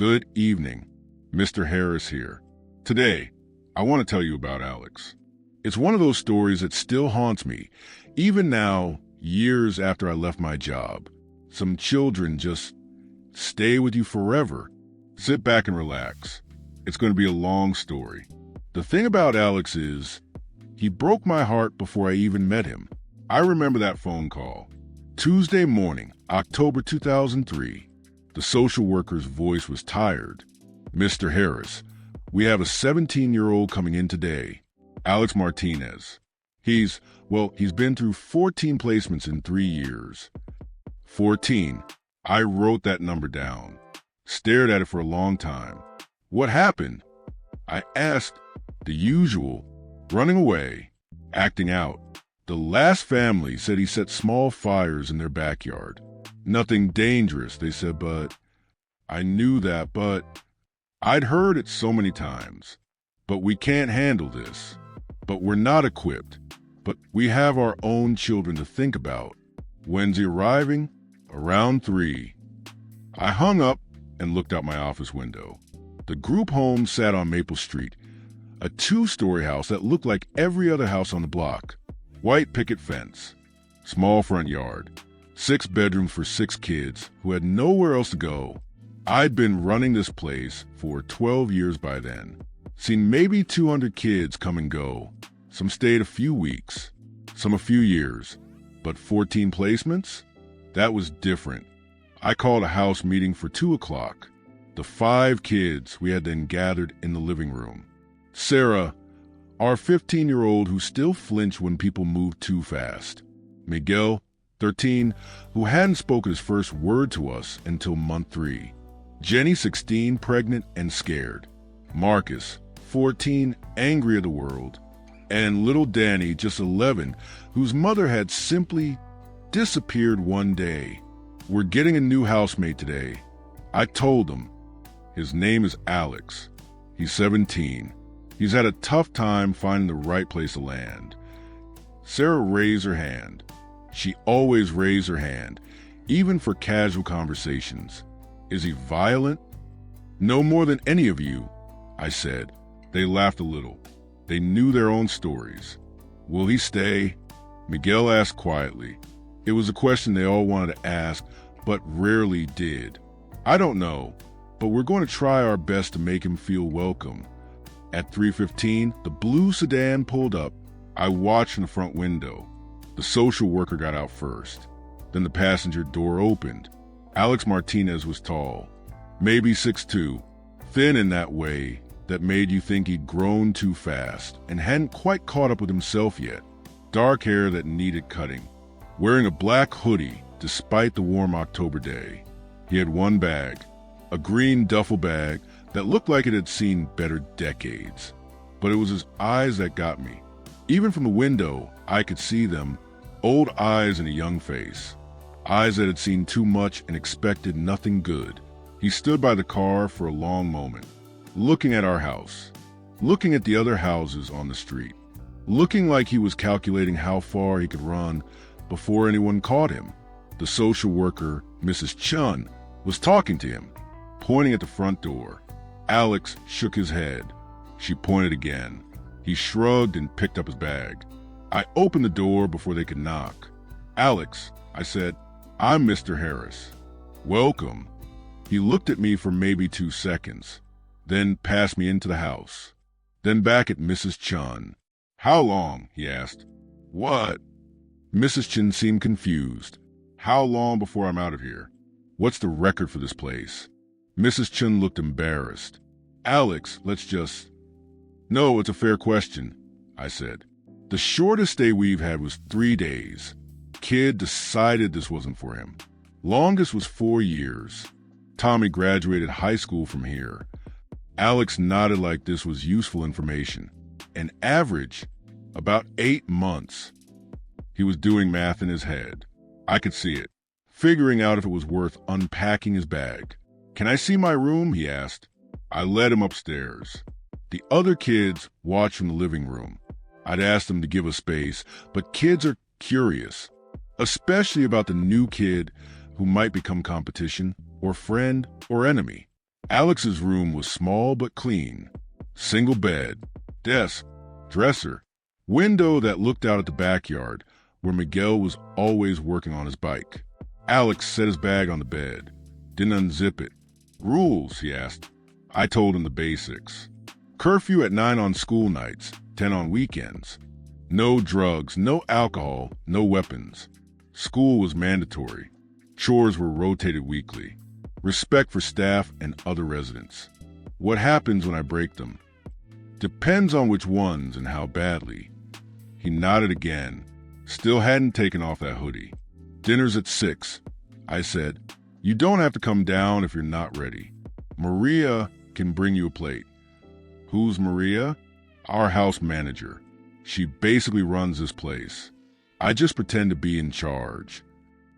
Good evening. Mr. Harris here. Today, I want to tell you about Alex. It's one of those stories that still haunts me, even now, years after I left my job. Some children just stay with you forever. Sit back and relax. It's going to be a long story. The thing about Alex is, he broke my heart before I even met him. I remember that phone call. Tuesday morning, October 2003. The social worker's voice was tired. Mr. Harris, we have a 17-year-old coming in today. Alex Martinez. He's been through 14 placements in 3 years. 14. I wrote that number down. Stared at it for a long time. What happened? I asked. The usual. Running away. Acting out. The last family said he set small fires in their backyard. Nothing dangerous, they said, but I knew that, but I'd heard it so many times. But we can't handle this. But we're not equipped. But we have our own children to think about. When's he arriving? Around 3. I hung up and looked out my office window. The group home sat on Maple Street, a 2-story house that looked like every other house on the block. White picket fence, small front yard, 6 bedrooms for 6 kids who had nowhere else to go. I'd been running this place for 12 years by then. Seen maybe 200 kids come and go. Some stayed a few weeks, some a few years. But 14 placements? That was different. I called a house meeting for 2 o'clock. The 5 kids we had then gathered in the living room. Sarah, our 15-year-old who still flinched when people moved too fast. Miguel, 13, who hadn't spoken his first word to us until month 3. Jenny, 16, pregnant and scared. Marcus, 14, angry at the world. And little Danny, just 11, whose mother had simply disappeared one day. We're getting a new housemate today. I told him. His name is Alex. He's 17. He's had a tough time finding the right place to land. Sarah raised her hand. She always raised her hand, even for casual conversations. Is he violent? No more than any of you, I said. They laughed a little. They knew their own stories. Will he stay? Miguel asked quietly. It was a question they all wanted to ask, but rarely did. I don't know, but we're going to try our best to make him feel welcome. At 3:15, the blue sedan pulled up. I watched from the front window. The social worker got out first. Then the passenger door opened. Alex Martinez was tall, maybe 6'2", thin in that way that made you think he'd grown too fast and hadn't quite caught up with himself yet. Dark hair that needed cutting. Wearing a black hoodie despite the warm October day. He had one bag, a green duffel bag that looked like it had seen better decades. But it was his eyes that got me. Even from the window, I could see them, old eyes in a young face. Eyes that had seen too much and expected nothing good. He stood by the car for a long moment, looking at our house, looking at the other houses on the street, looking like he was calculating how far he could run before anyone caught him. The social worker, Mrs. Chun, was talking to him, pointing at the front door. Alex shook his head. She pointed again. He shrugged and picked up his bag. I opened the door before they could knock. Alex, I said, I'm Mr. Harris. Welcome. He looked at me for maybe 2 seconds, then passed me into the house, then back at Mrs. Chun. How long? He asked. What? Mrs. Chun seemed confused. How long before I'm out of here? What's the record for this place? Mrs. Chun looked embarrassed. Alex, No, it's a fair question, I said. The shortest stay we've had was 3 days. Kid decided this wasn't for him. Longest was 4 years. Tommy graduated high school from here. Alex nodded like this was useful information. An average, about 8 months. He was doing math in his head. I could see it, figuring out if it was worth unpacking his bag. Can I see my room? He asked. I led him upstairs. The other kids watched from the living room. I'd asked them to give us space, but kids are curious, especially about the new kid who might become competition or friend or enemy. Alex's room was small but clean. Single bed, desk, dresser, window that looked out at the backyard where Miguel was always working on his bike. Alex set his bag on the bed, didn't unzip it. Rules, he asked. I told him the basics. Curfew at 9 on school nights, 10 on weekends. No drugs, no alcohol, no weapons. School was mandatory. Chores were rotated weekly. Respect for staff and other residents. What happens when I break them? Depends on which ones and how badly. He nodded again. Still hadn't taken off that hoodie. Dinner's at 6. I said, you don't have to come down if you're not ready. Maria can bring you a plate. Who's Maria? Our house manager. She basically runs this place. I just pretend to be in charge.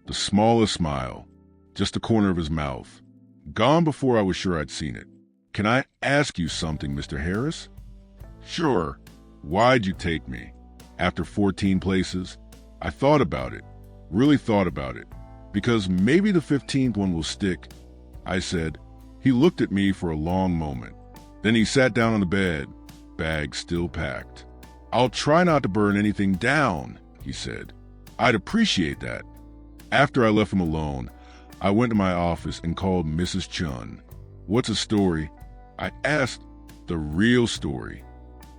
The smallest smile, just the corner of his mouth. Gone before I was sure I'd seen it. Can I ask you something, Mr. Harris? Sure. Why'd you take me? After 14 places? I thought about it. Really thought about it. Because maybe the 15th one will stick, I said. He looked at me for a long moment. Then he sat down on the bed, bag still packed. I'll try not to burn anything down, he said. I'd appreciate that. After I left him alone, I went to my office and called Mrs. Chun. What's a story? I asked. The real story.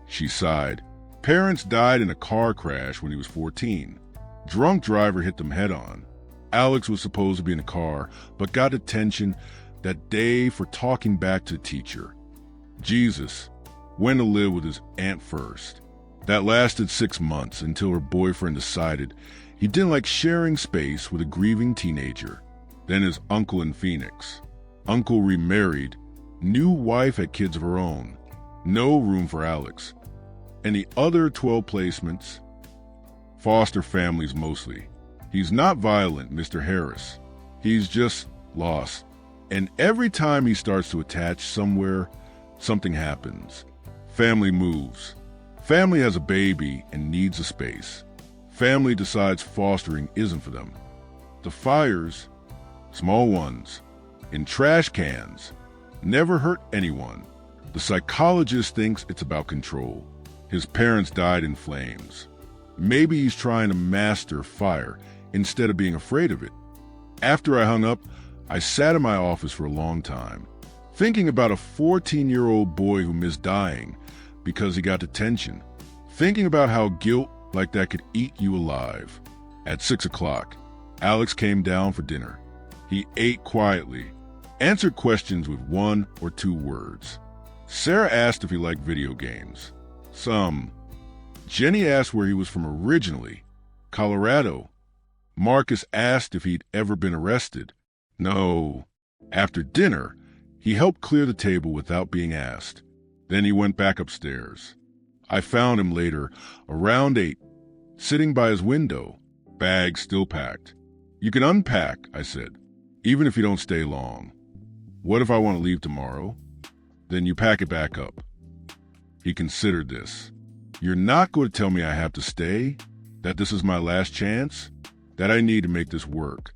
She sighed. Parents died in a car crash when he was 14. Drunk driver hit them head on. Alex was supposed to be in the car, but got detention that day for talking back to the teacher. Jesus went to live with his aunt first. That lasted 6 months until her boyfriend decided he didn't like sharing space with a grieving teenager. Then his uncle in Phoenix. Uncle remarried. New wife had kids of her own. No room for Alex. And the other 12 placements? Foster families mostly. He's not violent, Mr. Harris. He's just lost. And every time he starts to attach somewhere, something happens. Family moves. Family has a baby and needs a space. Family decides fostering isn't for them. The fires, small ones, in trash cans, never hurt anyone. The psychologist thinks it's about control. His parents died in flames. Maybe he's trying to master fire instead of being afraid of it. After I hung up, I sat in my office for a long time, thinking about a 14-year-old boy who missed dying because he got detention, thinking about how guilt like that could eat you alive. At 6 o'clock, Alex came down for dinner. He ate quietly, answered questions with 1 or 2 words. Sarah asked if he liked video games. Some. Jenny asked where he was from originally. Colorado. Marcus asked if he'd ever been arrested. No. After dinner, he helped clear the table without being asked. Then he went back upstairs. I found him later, around 8, sitting by his window, bag still packed. You can unpack, I said, even if you don't stay long. What if I want to leave tomorrow? Then you pack it back up. He considered this. You're not going to tell me I have to stay? That this is my last chance? That I need to make this work?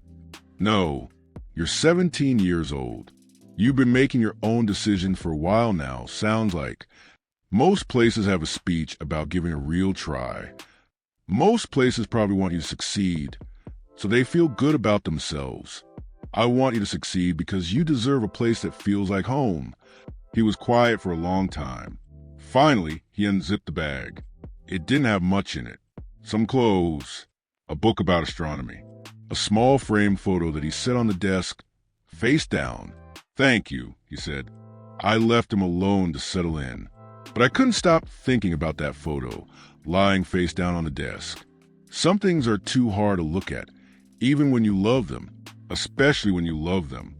No. You're 17 years old. You've been making your own decision for a while now, sounds like. Most places have a speech about giving a real try. Most places probably want you to succeed, so they feel good about themselves. I want you to succeed because you deserve a place that feels like home. He was quiet for a long time. Finally, he unzipped the bag. It didn't have much in it. Some clothes, a book about astronomy, a small framed photo that he set on the desk, face down. Thank you, he said. I left him alone to settle in. But I couldn't stop thinking about that photo, lying face down on the desk. Some things are too hard to look at, even when you love them, especially when you love them.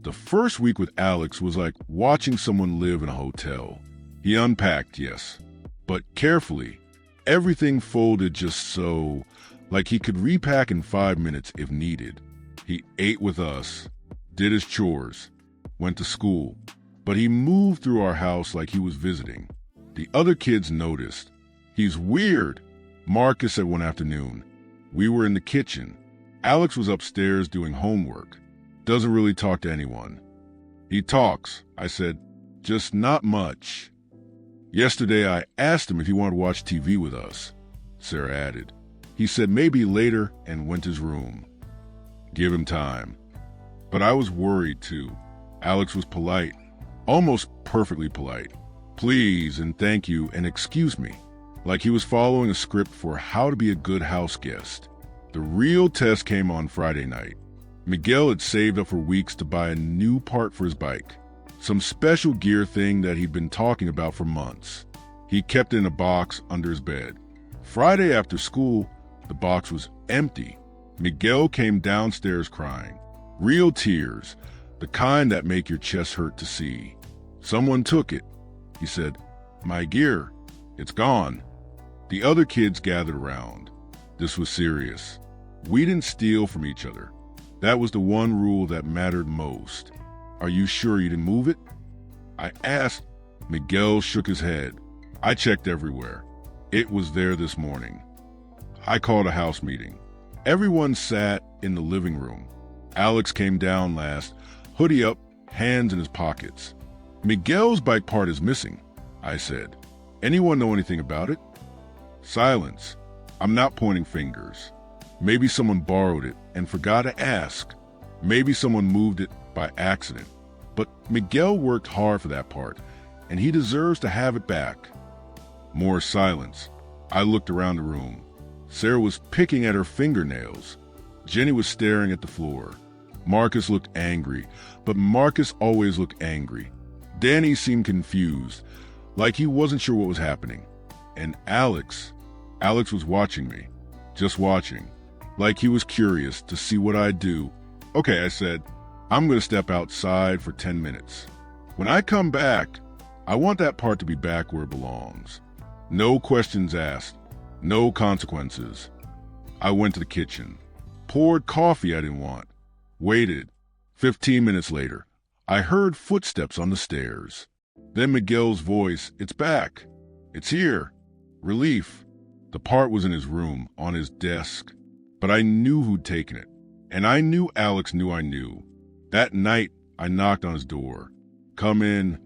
The first week with Alex was like watching someone live in a hotel. He unpacked, yes, but carefully. Everything folded just so, like he could repack in 5 minutes if needed. He ate with us, did his chores, went to school, but he moved through our house like he was visiting. The other kids noticed. He's weird, Marcus said one afternoon. We were in the kitchen. Alex was upstairs doing homework. Doesn't really talk to anyone. He talks, I said, just not much. Yesterday I asked him if he wanted to watch TV with us, Sarah added. He said maybe later and went to his room. Give him time. But I was worried too. Alex was polite, almost perfectly polite. Please and thank you and excuse me, like he was following a script for how to be a good house guest. The real test came on Friday night. Miguel had saved up for weeks to buy a new part for his bike, some special gear thing that he'd been talking about for months. He kept it in a box under his bed. Friday after school, the box was empty. Miguel came downstairs crying. Real tears, the kind that make your chest hurt to see. Someone took it. He said, "My gear, it's gone." The other kids gathered around. This was serious. We didn't steal from each other. That was the one rule that mattered most. Are you sure you didn't move it? I asked. Miguel shook his head. I checked everywhere. It was there this morning. I called a house meeting. Everyone sat in the living room. Alex came down last, hoodie up, hands in his pockets. Miguel's bike part is missing, I said. Anyone know anything about it? Silence. I'm not pointing fingers. Maybe someone borrowed it and forgot to ask. Maybe someone moved it by accident. But Miguel worked hard for that part, and he deserves to have it back. More silence. I looked around the room. Sarah was picking at her fingernails. Jenny was staring at the floor. Marcus looked angry, but Marcus always looked angry. Danny seemed confused, like he wasn't sure what was happening. And Alex was watching me, just watching, like he was curious to see what I'd do. Okay, I said, I'm going to step outside for 10 minutes. When I come back, I want that part to be back where it belongs. No questions asked, no consequences. I went to the kitchen, poured coffee I didn't want, waited. 15 minutes later, I heard footsteps on the stairs. Then Miguel's voice, "It's back. It's here." Relief. The part was in his room, on his desk. But I knew who'd taken it. And I knew Alex knew I knew. That night, I knocked on his door. "Come in."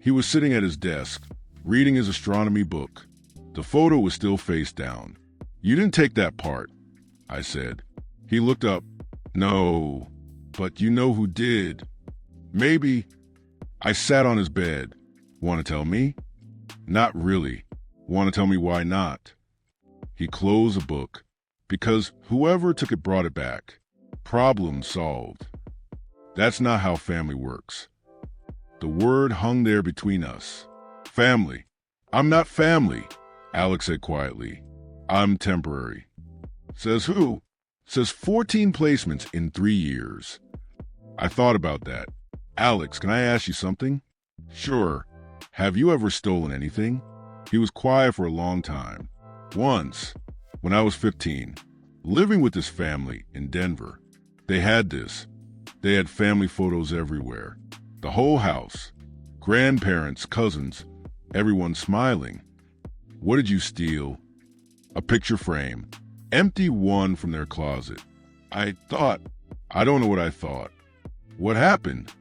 He was sitting at his desk, reading his astronomy book. The photo was still face down. "You didn't take that part," I said. He looked up. "No, but you know who did." "Maybe." I sat on his bed. "Want to tell me?" "Not really." "Want to tell me why not?" He closed the book. "Because whoever took it brought it back. Problem solved." That's not how family works. The word hung there between us. Family. "I'm not family," Alex said quietly. "I'm temporary." "Says who?" "Says 14 placements in 3 years. I thought about that. "Alex, can I ask you something?" "Sure." "Have you ever stolen anything?" He was quiet for a long time. "Once, when I was 15, living with this family in Denver. They had this. They had family photos everywhere. The whole house. Grandparents, cousins, everyone smiling." "What did you steal?" "A picture frame. Empty one from their closet. I don't know what I thought." "What happened?"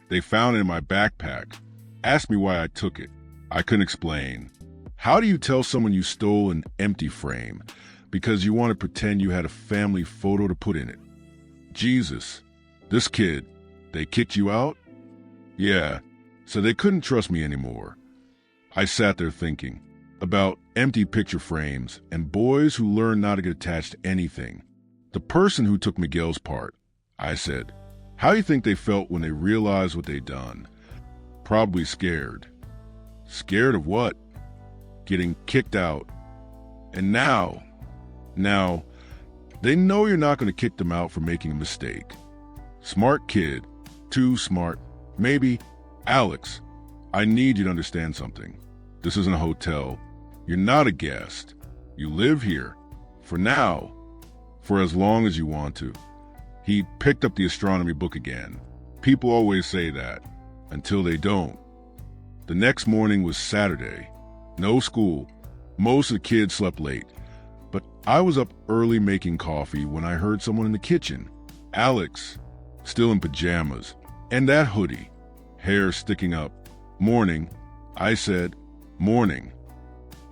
"They found it in my backpack. Asked me why I took it. I couldn't explain." How do you tell someone you stole an empty frame because you want to pretend you had a family photo to put in it? Jesus. This kid, they kicked you out? Yeah, so they couldn't trust me anymore. I sat there thinking about empty picture frames and boys who learn not to get attached to anything. The person who took Miguel's part, I said, how do you think they felt when they realized what they'd done? Probably scared. Scared of what? Getting kicked out. And now, they know you're not going to kick them out for making a mistake. Smart kid. Too smart. Maybe. Alex, I need you to understand something. This isn't a hotel. You're not a guest. You live here. For now. For as long as you want to. He picked up the astronomy book again. People always say that. Until they don't. The next morning was Saturday. No school. Most of the kids slept late. But I was up early making coffee when I heard someone in the kitchen. Alex, still in pajamas, and that hoodie, hair sticking up. Morning, I said. Morning.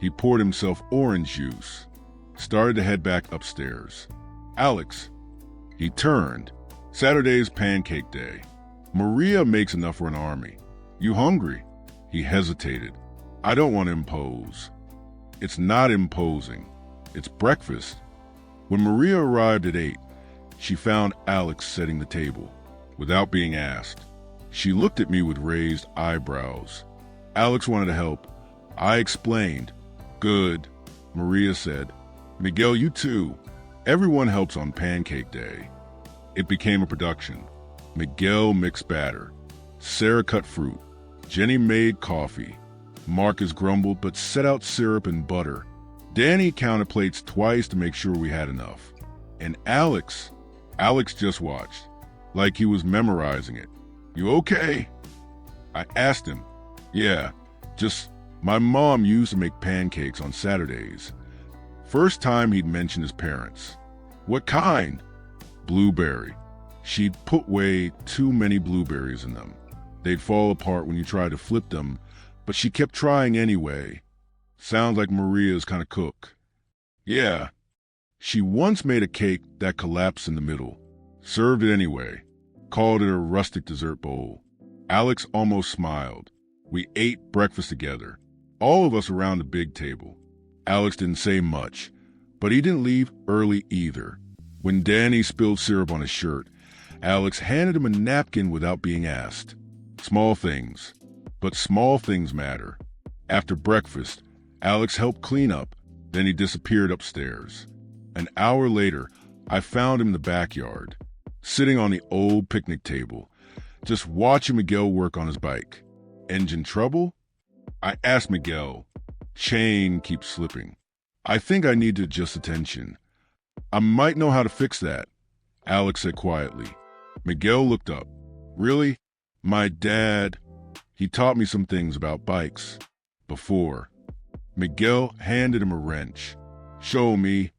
He poured himself orange juice, started to head back upstairs. Alex. He turned. Saturday's pancake day. Maria makes enough for an army. You hungry? He hesitated. I don't want to impose. It's not imposing. It's breakfast. When Maria arrived at 8, she found Alex setting the table, without being asked. She looked at me with raised eyebrows. Alex wanted to help. I explained. Good, Maria said. Miguel, you too. Everyone helps on pancake day. It became a production. Miguel mixed batter. Sarah cut fruit. Jenny made coffee. Marcus grumbled but set out syrup and butter. Danny counted plates twice to make sure we had enough. And Alex just watched, like he was memorizing it. You okay? I asked him. Yeah, just my mom used to make pancakes on Saturdays. First time he'd mentioned his parents. What kind? Blueberry. She'd put way too many blueberries in them. They'd fall apart when you tried to flip them, but she kept trying anyway. Sounds like Maria's kind of cook. Yeah. She once made a cake that collapsed in the middle. Served it anyway. Called it a rustic dessert bowl. Alex almost smiled. We ate breakfast together. All of us around the big table. Alex didn't say much, but he didn't leave early either. When Danny spilled syrup on his shirt, Alex handed him a napkin without being asked. Small things, but small things matter. After breakfast, Alex helped clean up, then he disappeared upstairs. An hour later, I found him in the backyard, sitting on the old picnic table, just watching Miguel work on his bike. Engine trouble? I asked Miguel. Chain keeps slipping. I think I need to adjust the tension. I might know how to fix that, Alex said quietly. Miguel looked up. Really? My dad, he taught me some things about bikes. Before. Miguel handed him a wrench. Show me.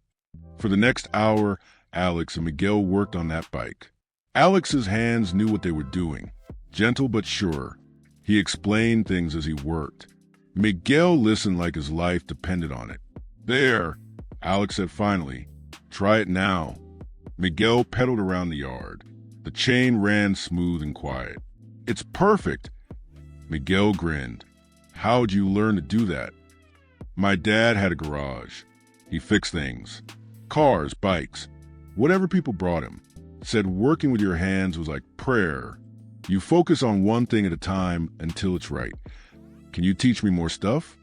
For the next hour, Alex and Miguel worked on that bike. Alex's hands knew what they were doing. Gentle but sure. He explained things as he worked. Miguel listened like his life depended on it. There, Alex said finally. Try it now. Miguel pedaled around the yard. The chain ran smooth and quiet. It's perfect. Miguel grinned. How'd you learn to do that? My dad had a garage. He fixed things. Cars, bikes, whatever people brought him. Said working with your hands was like prayer. You focus on one thing at a time until it's right. Can you teach me more stuff?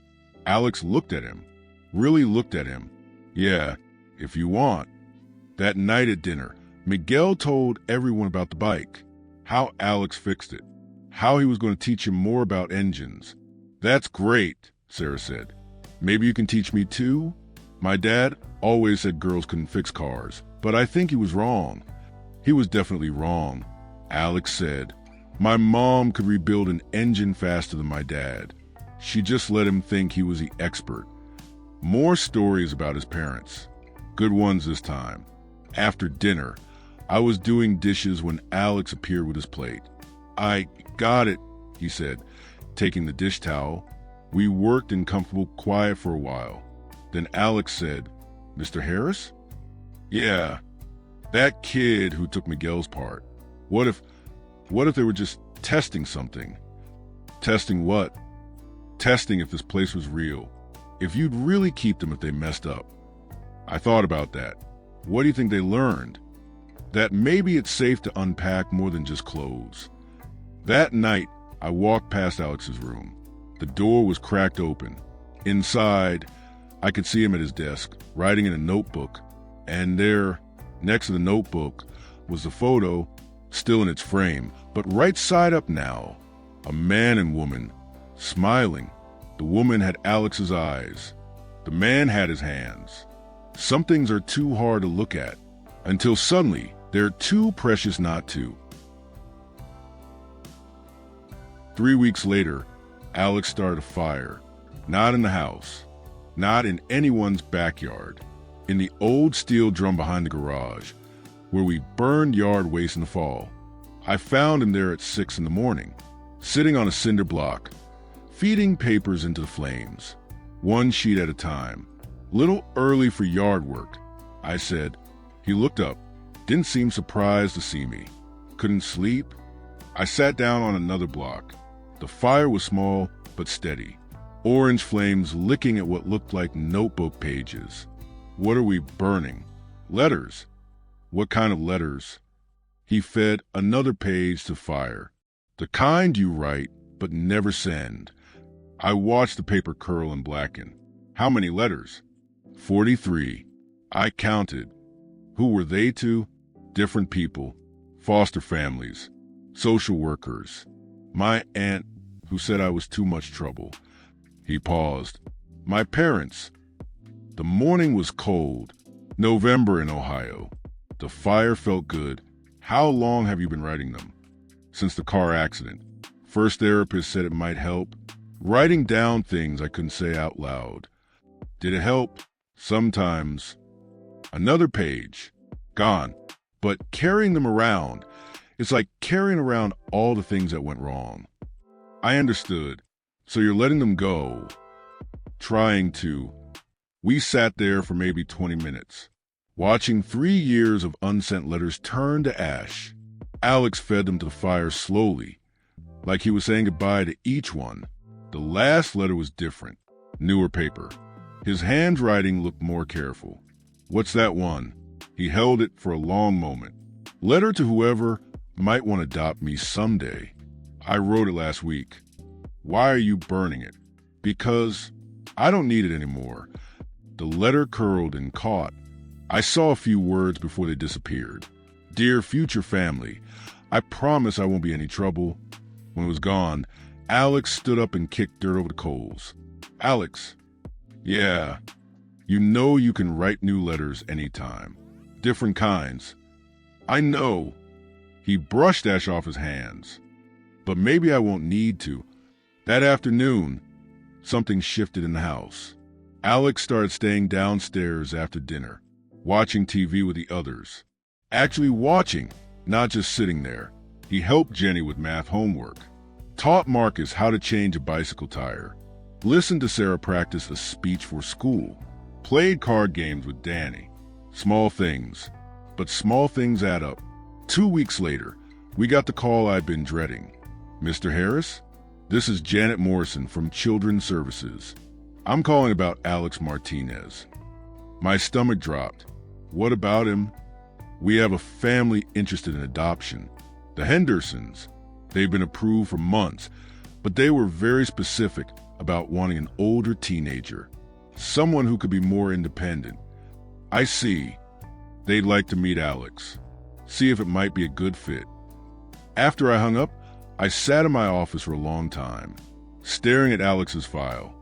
Alex looked at him. Really looked at him. Yeah, if you want. That night at dinner, Miguel told everyone about the bike, how Alex fixed it, how he was going to teach him more about engines. That's great, Sarah said. Maybe you can teach me too? My dad always said girls couldn't fix cars, but I think he was wrong. He was definitely wrong, Alex said. My mom could rebuild an engine faster than my dad. She just let him think he was the expert. More stories about his parents. Good ones this time. After dinner, I was doing dishes when Alex appeared with his plate. I got it, he said, taking the dish towel. We worked in comfortable quiet for a while. Then Alex said, Mr. Harris? Yeah, that kid who took Miguel's part. What if they were just testing something? Testing what? Testing if this place was real. If you'd really keep them if they messed up. I thought about that. What do you think they learned? That maybe it's safe to unpack more than just clothes. That night, I walked past Alex's room. The door was cracked open. Inside, I could see him at his desk, writing in a notebook. And there, next to the notebook, was the photo, still in its frame, but right side up now. A man and woman, smiling. The woman had Alex's eyes. The man had his hands. Some things are too hard to look at, until suddenly they're too precious not to. 3 weeks later, Alex started a fire. Not in the house. Not in anyone's backyard. in the old steel drum behind the garage, where we burned yard waste in the fall. I found him there at 6 in the morning, sitting on a cinder block, feeding papers into the flames, one sheet at a time. Little early for yard work, I said. He looked up, didn't seem surprised to see me. Couldn't sleep? I sat down on another block. The fire was small but steady, orange flames licking at what looked like notebook pages. What are we burning? Letters. What kind of letters? He fed another page to fire. The kind you write but never send. I watched the paper curl and blacken. How many letters? 43. I counted. Who were they to? Different people. Foster families. Social workers. My aunt, who said I was too much trouble. He paused. My parents. The morning was cold. November in Ohio. The fire felt good. How long have you been writing them? Since the car accident. First therapist said it might help. Writing down things I couldn't say out loud. Did it help? Sometimes. Another page. Gone. But carrying them around, it's like carrying around all the things that went wrong. I understood. So you're letting them go. Trying to. We sat there for maybe 20 minutes, watching 3 years of unsent letters turn to ash. Alex fed them to the fire slowly, like he was saying goodbye to each one. The last letter was different, newer paper. His handwriting looked more careful. What's that one? He held it for a long moment. Letter to whoever might want to adopt me someday. I wrote it last week. Why are you burning it? Because I don't need it anymore. The letter curled and caught. I saw a few words before they disappeared. Dear future family, I promise I won't be any trouble. When it was gone, Alex stood up and kicked dirt over the coals. Alex, yeah, you know you can write new letters anytime. Different kinds. I know. He brushed ash off his hands. But maybe I won't need to. That afternoon, something shifted in the house. Alex started staying downstairs after dinner, watching TV with the others. Actually watching, not just sitting there. He helped Jenny with math homework, taught Marcus how to change a bicycle tire, listened to Sarah practice a speech for school, played card games with Danny. Small things, but small things add up. 2 weeks later, we got the call I'd been dreading. Mr. Harris? This is Janet Morrison from Children's Services. I'm calling about Alex Martinez. My stomach dropped. What about him? We have a family interested in adoption. The Hendersons. They've been approved for months, but they were very specific about wanting an older teenager, someone who could be more independent. I see. They'd like to meet Alex, see if it might be a good fit. After I hung up, I sat in my office for a long time, staring at Alex's file.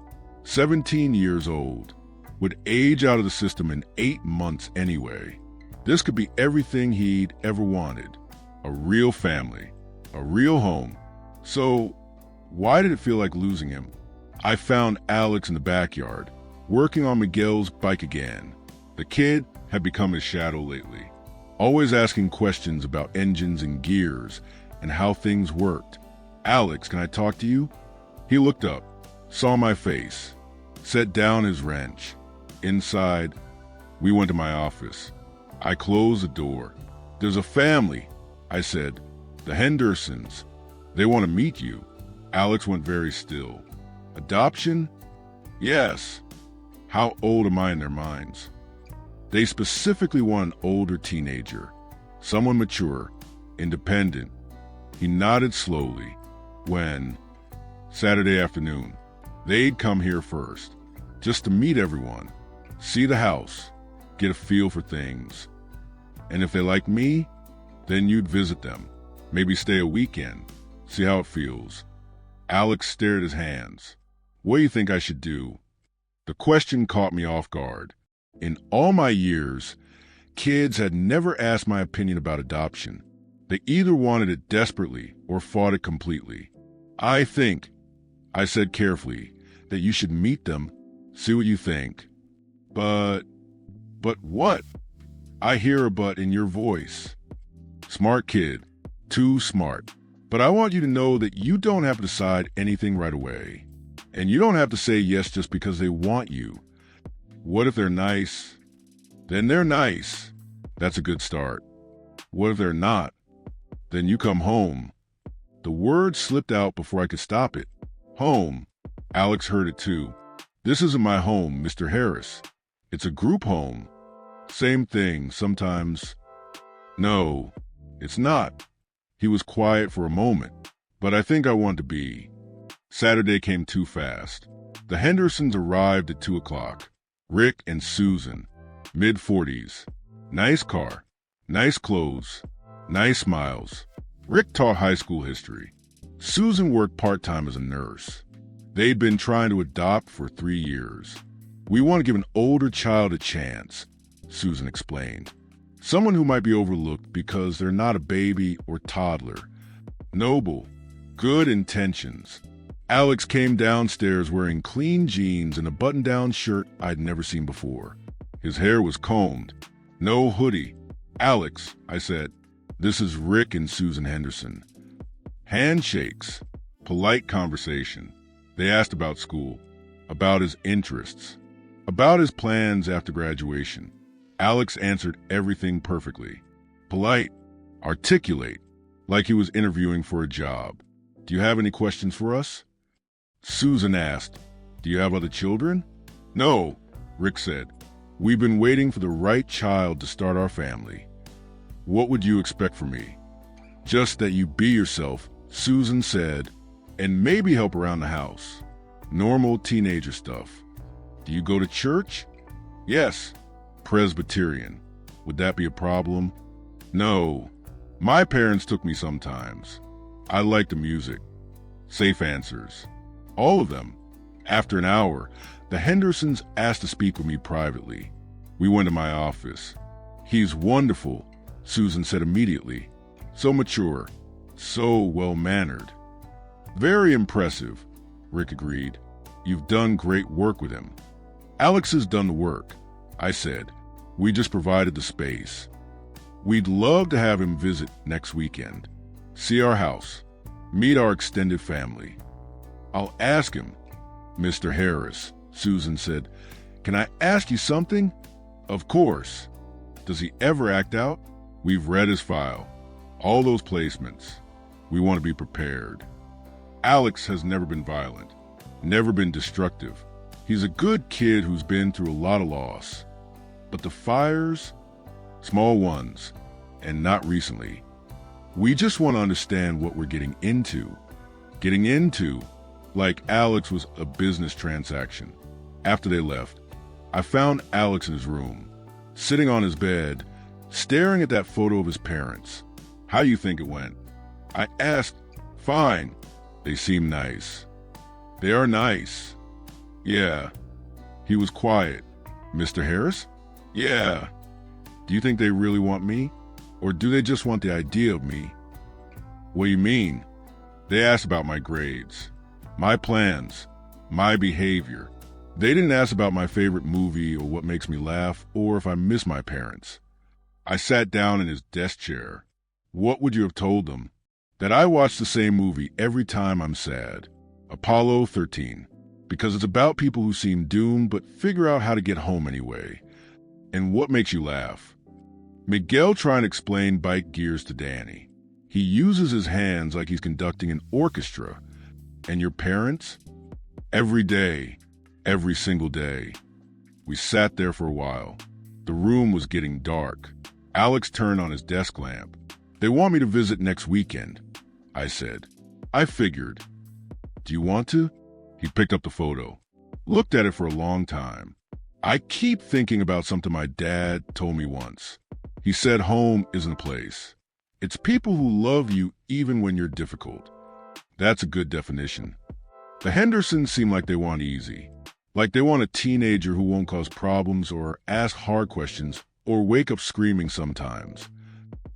17 years old, would age out of the system in 8 months anyway. This could be everything he'd ever wanted. A real family, a real home. So why did it feel like losing him? I found Alex in the backyard, working on Miguel's bike again. The kid had become his shadow lately, always asking questions about engines and gears and how things worked. Alex, can I talk to you? He looked up, saw my face, set down his wrench. Inside, we went to my office. I closed the door. There's a family, I said. The Hendersons. They want to meet you. Alex went very still. Adoption? Yes. How old am I in their minds? They specifically want an older teenager, someone mature, independent. He nodded slowly. When? Saturday afternoon. They'd come here first, just to meet everyone, see the house, get a feel for things. And if they like me, then you'd visit them, maybe stay a weekend, see how it feels. Alex stared at his hands. What do you think I should do? The question caught me off guard. In all my years, kids had never asked my opinion about adoption. They either wanted it desperately or fought it completely. I think, I said carefully, that you should meet them, see what you think. But But what? I hear a but in your voice. Smart kid. Too smart. But I want you to know that you don't have to decide anything right away. And you don't have to say yes just because they want you. What if they're nice? Then they're nice. That's a good start. What if they're not? Then you come home. The word slipped out before I could stop it. Home. Alex heard it too. This isn't my home, Mr. Harris. It's a group home. Same thing, sometimes. No, it's not. He was quiet for a moment, but I think I want to be. Saturday came too fast. The Hendersons arrived at 2 o'clock. Rick and Susan, mid-40s. Nice car, nice clothes, nice smiles. Rick taught high school history. Susan worked part-time as a nurse. They'd been trying to adopt for 3 years. We want to give an older child a chance, Susan explained. Someone who might be overlooked because they're not a baby or toddler. Noble, good intentions. Alex came downstairs wearing clean jeans and a button-down shirt I'd never seen before. His hair was combed. No hoodie. Alex, I said, this is Rick and Susan Henderson. Handshakes. Polite conversation. They asked about school, about his interests, about his plans after graduation. Alex answered everything perfectly. Polite, articulate, like he was interviewing for a job. Do you have any questions for us? Susan asked, do you have other children? No, Rick said. We've been waiting for the right child to start our family. What would you expect from me? Just that you be yourself, Susan said, and maybe help around the house. Normal teenager stuff. Do you go to church? Yes. Presbyterian. Would that be a problem? No. My parents took me sometimes. I like the music. Safe answers. All of them. After an hour, the Hendersons asked to speak with me privately. We went to my office. He's wonderful, Susan said immediately. So mature. So well-mannered. Very impressive, Rick agreed. You've done great work with him. Alex has done the work, I said. We just provided the space. We'd love to have him visit next weekend. See our house. Meet our extended family. I'll ask him. Mr. Harris, Susan said, can I ask you something? Of course. Does he ever act out? We've read his file. All those placements. We want to be prepared. Alex has never been violent, never been destructive. He's a good kid who's been through a lot of loss. But the fires, small ones, and not recently. We just want to understand what we're getting into. Getting into, like Alex was a business transaction. After they left, I found Alex in his room, sitting on his bed, staring at that photo of his parents. How do you think it went? I asked. Fine. They seem nice. They are nice. Yeah. He was quiet. Mr. Harris? Yeah. Do you think they really want me? Or do they just want the idea of me? What do you mean? They asked about my grades, my plans, my behavior. They didn't ask about my favorite movie or what makes me laugh or if I miss my parents. I sat down in his desk chair. What would you have told them? That I watch the same movie every time I'm sad. Apollo 13. Because it's about people who seem doomed but figure out how to get home anyway. And what makes you laugh? Miguel trying to explain bike gears to Danny. He uses his hands like he's conducting an orchestra. And your parents? Every day. Every single day. We sat there for a while. The room was getting dark. Alex turned on his desk lamp. They want me to visit next weekend, I said. I figured. Do you want to? He picked up the photo. Looked at it for a long time. I keep thinking about something my dad told me once. He said home isn't a place. It's people who love you even when you're difficult. That's a good definition. The Hendersons seem like they want easy. Like they want a teenager who won't cause problems or ask hard questions or wake up screaming sometimes.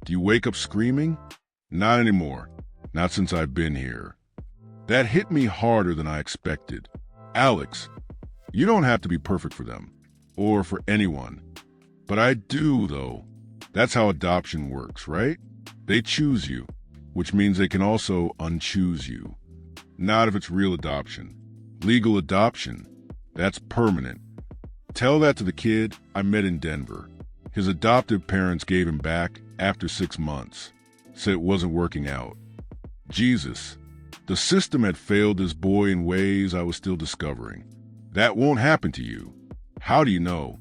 Do you wake up screaming? Not anymore. Not since I've been here. That hit me harder than I expected. Alex, you don't have to be perfect for them. Or for anyone. But I do, though. That's how adoption works, right? They choose you, which means they can also unchoose you. Not if it's real adoption. Legal adoption, that's permanent. Tell that to the kid I met in Denver. His adoptive parents gave him back after 6 months. Said it wasn't working out. Jesus, the system had failed this boy in ways I was still discovering. That won't happen to you. How do you know?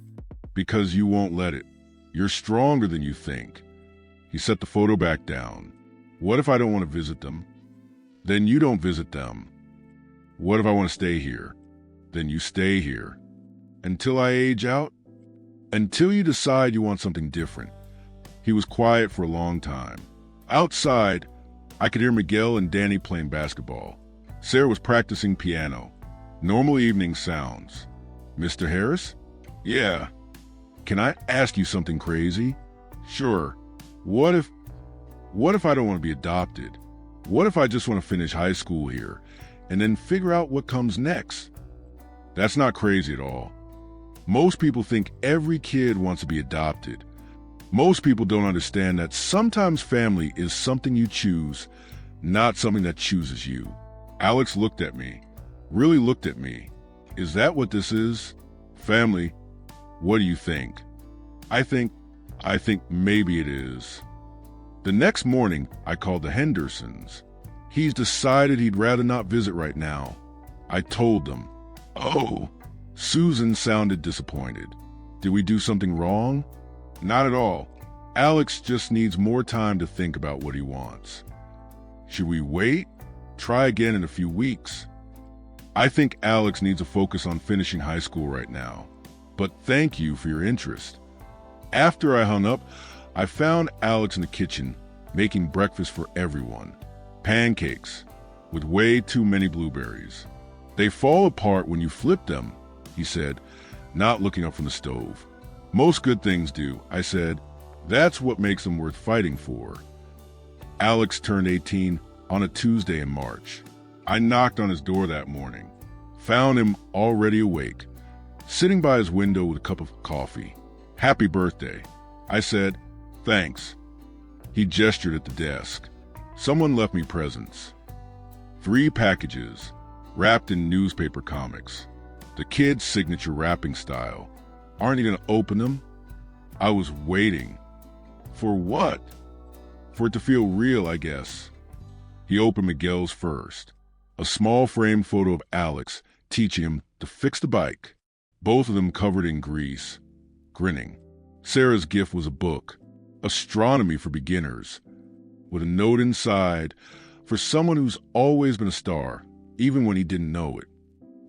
Because you won't let it. You're stronger than you think. He set the photo back down. What if I don't want to visit them? Then you don't visit them. What if I want to stay here? Then you stay here. Until I age out? Until you decide you want something different. He was quiet for a long time. Outside, I could hear Miguel and Danny playing basketball. Sarah was practicing piano. Normal evening sounds. Mr. Harris? Yeah. Can I ask you something crazy? Sure. What if I don't want to be adopted? What if I just want to finish high school here and then figure out what comes next? That's not crazy at all. Most people think every kid wants to be adopted. Most people don't understand that sometimes family is something you choose, not something that chooses you. Alex looked at me, really looked at me. Is that what this is? Family? What do you think? I think maybe it is. The next morning, I called the Hendersons. He's decided he'd rather not visit right now. I told them. Oh, Susan sounded disappointed. Did we do something wrong? Not at all. Alex just needs more time to think about what he wants. Should we wait? Try again in a few weeks. I think Alex needs to focus on finishing high school right now. But thank you for your interest. After I hung up, I found Alex in the kitchen making breakfast for everyone. Pancakes with way too many blueberries. They fall apart when you flip them, he said, not looking up from the stove. Most good things do, I said. That's what makes them worth fighting for. Alex turned 18 on a Tuesday in March. I knocked on his door that morning, found him already awake, sitting by his window with a cup of coffee. Happy birthday. I said, thanks. He gestured at the desk. Someone left me presents. 3 packages, wrapped in newspaper comics. The kid's signature wrapping style. Aren't you going to open them? I was waiting. For what? For it to feel real, I guess. He opened Miguel's first. A small frame photo of Alex teaching him to fix the bike. Both of them covered in grease, grinning. Sarah's gift was a book, Astronomy for Beginners, with a note inside for someone who's always been a star, even when he didn't know it.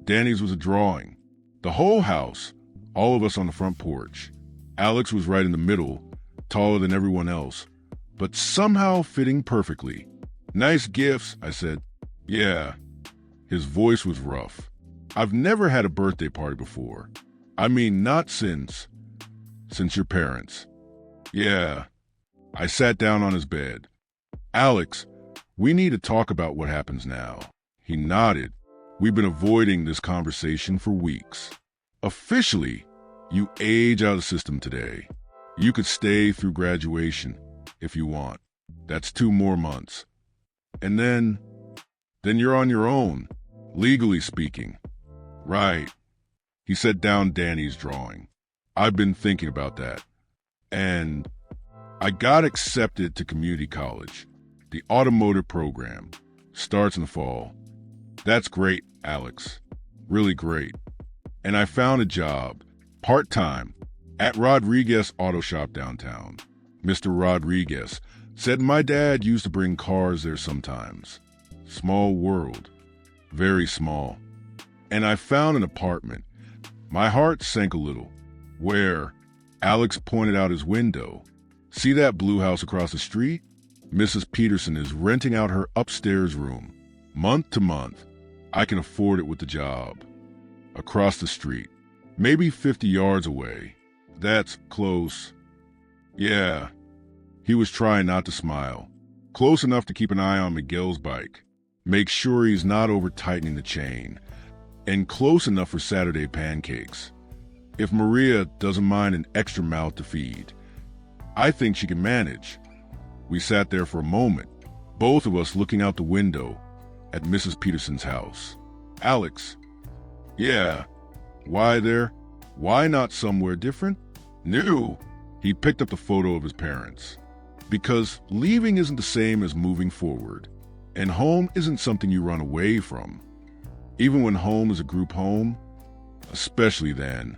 Danny's was a drawing. The whole house, all of us on the front porch. Alex was right in the middle, taller than everyone else, but somehow fitting perfectly. Nice gifts, I said. Yeah. His voice was rough. I've never had a birthday party before. I mean, not since your parents. Yeah. I sat down on his bed. Alex, we need to talk about what happens now. He nodded. We've been avoiding this conversation for weeks. Officially, you age out of the system today. You could stay through graduation if you want. That's 2 more months. And then you're on your own, legally speaking. Right. He set down Danny's drawing. I've been thinking about that. And I got accepted to community college. The automotive program starts in the fall. That's great, Alex. Really great. And I found a job, part-time, at Rodriguez Auto Shop downtown. Mr. Rodriguez said my dad used to bring cars there sometimes. Small world. Very small. And I found an apartment. My heart sank a little. Where? Alex pointed out his window. See that blue house across the street? Mrs. Peterson is renting out her upstairs room. Month to month. I can afford it with the job. Across the street. Maybe 50 yards away. That's close. Yeah. He was trying not to smile. Close enough to keep an eye on Miguel's bike. Make sure he's not over-tightening the chain. And close enough for Saturday pancakes. if Maria doesn't mind an extra mouth to feed. I think she can manage. We sat there for a moment, both of us looking out the window at Mrs. Peterson's house. Alex, yeah, why there? Why not somewhere different? No. He picked up the photo of his parents. Because leaving isn't the same as moving forward, and home isn't something you run away from. Even when home is a group home, especially then.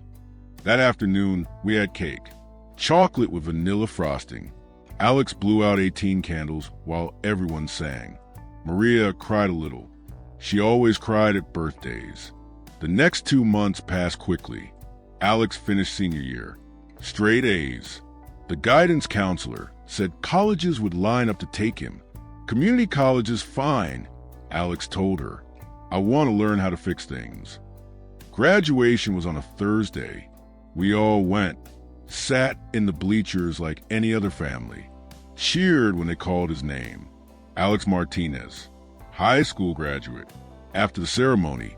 That afternoon, we had cake, chocolate with vanilla frosting. Alex blew out 18 candles while everyone sang. Maria cried a little. She always cried at birthdays. The next 2 months passed quickly. Alex finished senior year. Straight A's. The guidance counselor said colleges would line up to take him. Community colleges, fine, Alex told her. I want to learn how to fix things. Graduation was on a Thursday. We all went, sat in the bleachers like any other family, cheered when they called his name. Alex Martinez, high school graduate. After the ceremony,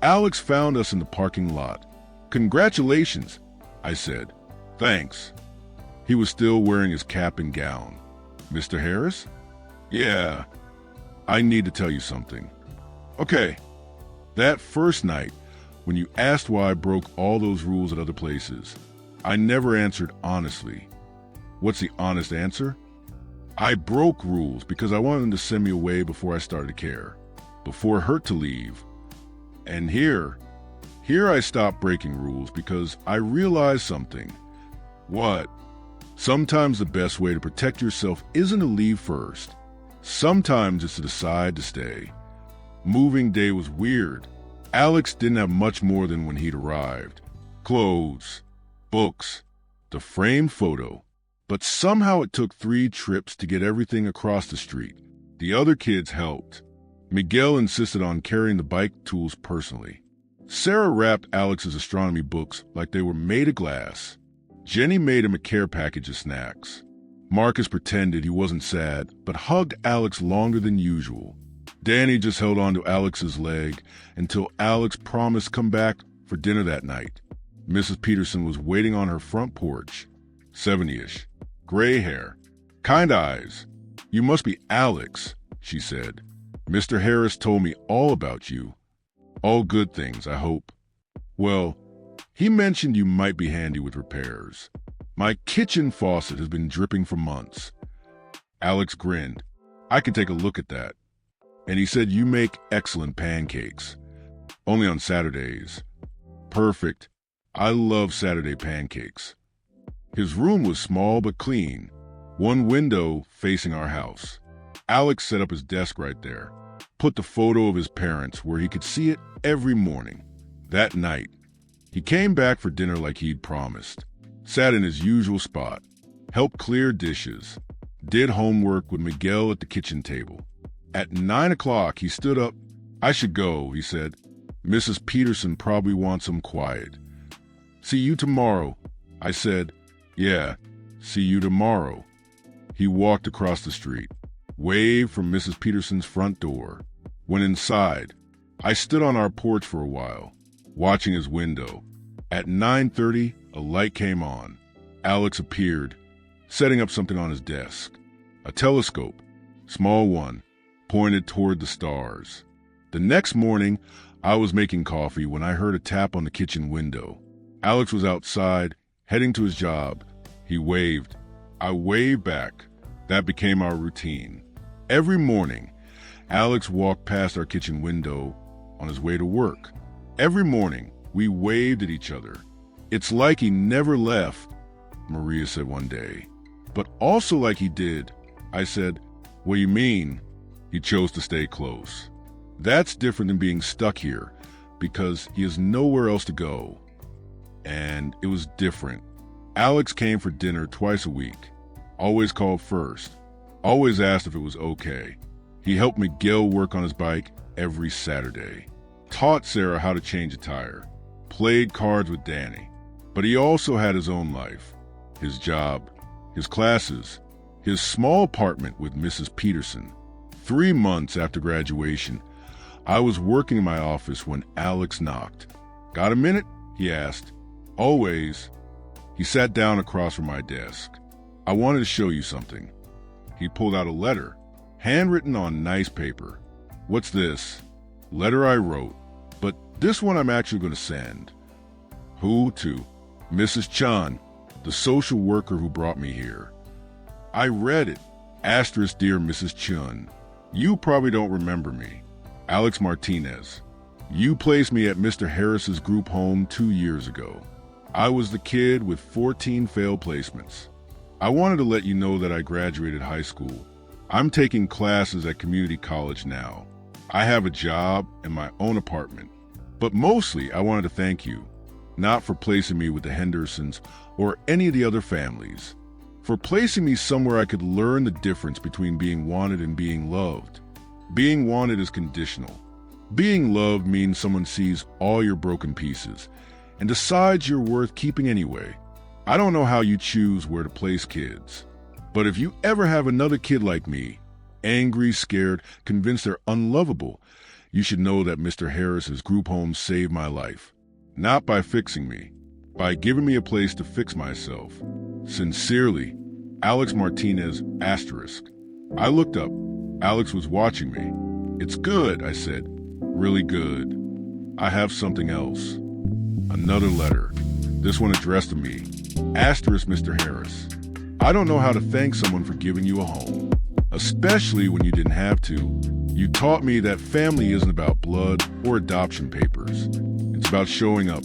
Alex found us in the parking lot. Congratulations, I said. Thanks. He was still wearing his cap and gown. Mr. Harris? Yeah. I need to tell you something. Okay. That first night, when you asked why I broke all those rules at other places, I never answered honestly. What's the honest answer? I broke rules because I wanted them to send me away before I started to care, before it hurt to leave. And here I stopped breaking rules because I realized something. What? Sometimes the best way to protect yourself isn't to leave first. Sometimes it's to decide to stay. Moving day was weird. Alex didn't have much more than when he'd arrived. Clothes, books, the framed photo. But somehow it took 3 trips to get everything across the street. The other kids helped. Miguel insisted on carrying the bike tools personally. Sarah wrapped Alex's astronomy books like they were made of glass. Jenny made him a care package of snacks. Marcus pretended he wasn't sad, but hugged Alex longer than usual. Danny just held on to Alex's leg until Alex promised come back for dinner that night. Mrs. Peterson was waiting on her front porch. 70-ish. Gray hair. Kind eyes. You must be Alex, she said. Mr. Harris told me all about you. All good things, I hope. Well, he mentioned you might be handy with repairs. My kitchen faucet has been dripping for months. Alex grinned. I can take a look at that. And he said you make excellent pancakes. Only on Saturdays. Perfect. I love Saturday pancakes. His room was small but clean. One window facing our house. Alex set up his desk right there. Put the photo of his parents where he could see it every morning. That night, he came back for dinner like he'd promised. Sat in his usual spot. Helped clear dishes. Did homework with Miguel at the kitchen table. At 9 o'clock, he stood up. I should go, he said. Mrs. Peterson probably wants some quiet. See you tomorrow. I said, yeah, see you tomorrow. He walked across the street, waved from Mrs. Peterson's front door. Went inside. I stood on our porch for a while, watching his window. At 9:30, a light came on. Alex appeared, setting up something on his desk. A telescope, small one, pointed toward the stars. The next morning, I was making coffee when I heard a tap on the kitchen window. Alex was outside, heading to his job. He waved. I waved back. That became our routine. Every morning, Alex walked past our kitchen window on his way to work. Every morning, we waved at each other. It's like he never left, Maria said one day. But also like he did. I said, what do you mean? He chose to stay close. That's different than being stuck here, because he has nowhere else to go. And it was different. Alex came for dinner twice a week. Always called first. Always asked if it was okay. He helped Miguel work on his bike every Saturday. Taught Sarah how to change a tire. Played cards with Danny. But he also had his own life. His job. His classes. His small apartment with Mrs. Peterson. 3 months after graduation, I was working in my office when Alex knocked. Got a minute? He asked. Always. He sat down across from my desk. I wanted to show you something. He pulled out a letter, handwritten on nice paper. What's this? Letter I wrote, but this one I'm actually going to send. Who to? Mrs. Chan, the social worker who brought me here. I read it. Asterisk, dear Mrs. Chun. You probably don't remember me. Alex Martinez. You placed me at Mr. Harris's group home 2 years ago. I was the kid with 14 failed placements. I wanted to let you know that I graduated high school. I'm taking classes at community college now. I have a job and my own apartment. But mostly I wanted to thank you, not for placing me with the Hendersons or any of the other families, for placing me somewhere I could learn the difference between being wanted and being loved. Being wanted is conditional. Being loved means someone sees all your broken pieces and decides you're worth keeping anyway. I don't know how you choose where to place kids, but if you ever have another kid like me, angry, scared, convinced they're unlovable, you should know that Mr. Harris's group home saved my life. Not by fixing me, by giving me a place to fix myself. Sincerely, Alex Martinez, asterisk. I looked up. Alex was watching me. It's good, I said. Really good. I have something else. Another letter. This one addressed to me. Asterisk, Mr. Harris. I don't know how to thank someone for giving you a home, especially when you didn't have to. You taught me that family isn't about blood or adoption papers. It's about showing up.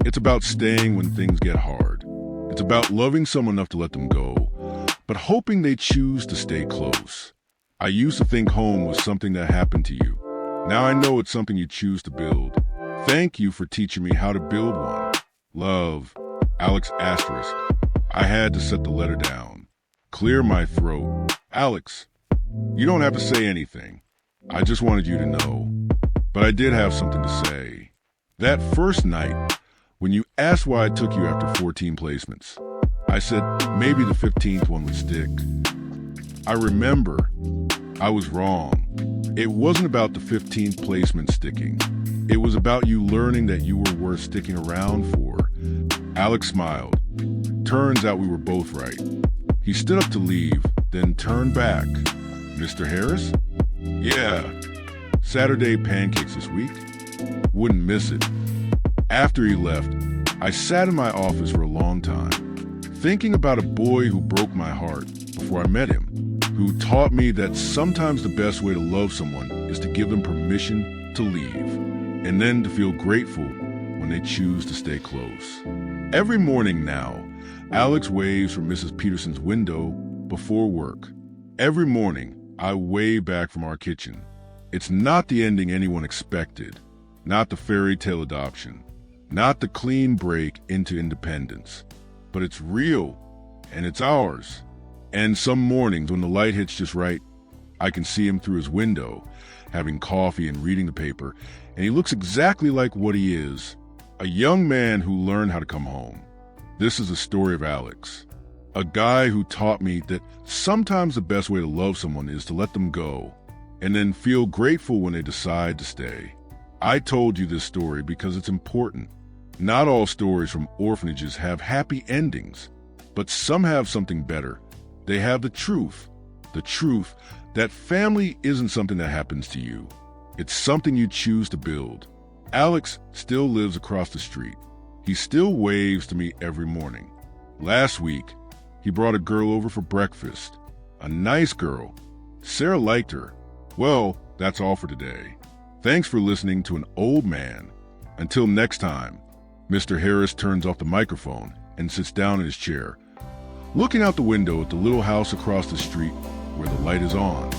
It's about staying when things get hard. It's about loving someone enough to let them go, but hoping they choose to stay close. I used to think home was something that happened to you. Now I know it's something you choose to build. Thank you for teaching me how to build one. Love, Alex asterisk. I had to set the letter down. Clear my throat. Alex, you don't have to say anything. I just wanted you to know. But I did have something to say. That first night, when you asked why I took you after 14 placements, I said maybe the 15th one would stick. I remember I was wrong. It wasn't about the 15th placement sticking. It was about you learning that you were worth sticking around for. Alex smiled. Turns out we were both right. He stood up to leave, then turned back. Mr. Harris? Yeah. Saturday pancakes this week? Wouldn't miss it. After he left, I sat in my office for a long time, thinking about a boy who broke my heart before I met him, who taught me that sometimes the best way to love someone is to give them permission to leave, and then to feel grateful when they choose to stay close. Every morning now, Alex waves from Mrs. Peterson's window before work. Every morning, I wave back from our kitchen. It's not the ending anyone expected, not the fairy tale adoption, not the clean break into independence, but it's real, and it's ours. And some mornings when the light hits just right, I can see him through his window, having coffee and reading the paper, and he looks exactly like what he is, a young man who learned how to come home. This is the story of Alex, a guy who taught me that sometimes the best way to love someone is to let them go, and then feel grateful when they decide to stay. I told you this story because it's important. Not all stories from orphanages have happy endings, but some have something better. They have the truth that family isn't something that happens to you. It's something you choose to build. Alex still lives across the street. He still waves to me every morning. Last week, he brought a girl over for breakfast. A nice girl. Sarah liked her. Well, that's all for today. Thanks for listening to an old man. Until next time, Mr. Harris turns off the microphone and sits down in his chair, looking out the window at the little house across the street where the light is on.